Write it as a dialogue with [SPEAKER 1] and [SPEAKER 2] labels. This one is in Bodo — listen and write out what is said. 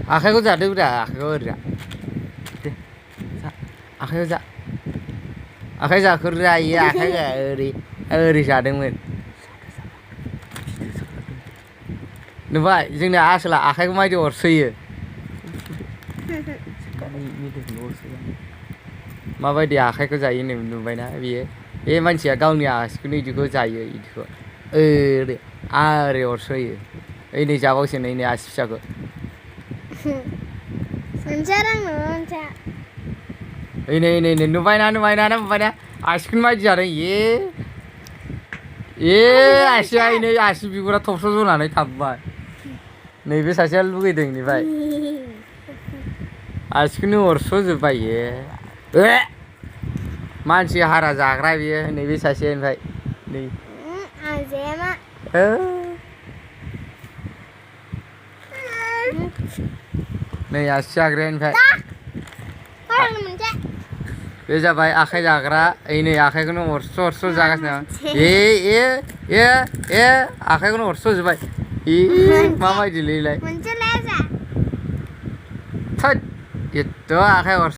[SPEAKER 1] आखाइखौ जादोब्रा आखाइखौ ओरै दे आखाइखौ जा आखाइ जाखोरा इयो आखाइ ओरै ओरै जादोंमोन नुबाय जोंना आसोला आखाइखौ मायदि अरसोयो माबायदि आखाइखौ जायो नुबायना बेयो बे मानसिया गावनि आसिखौनो इदिखौ जायो इदिखौ ओरै आरै अरसोयो ओइ नै जाबावसो नै आसि फिसाखौ नै नुबायना आसिखौनो मायदि जादों आसिया नै आसि बिगुरा थबस्र' जनानै थाबबाय नैबे सासेया लुगैदों बेनिफ्राय आसिखौनो अरस'जोब्बाय मानसि हारा जाग्रा बियो नैबे सासे ओमफ्राय नै आसि जाग्राया ओमफ्राय बे जाबाय आखाइ जाग्रा नै आखाइखौनो अरस' जागासिनो आखाइखौनो अरस'जोब्बाय माबायदिलै थोद एथ' आखाइ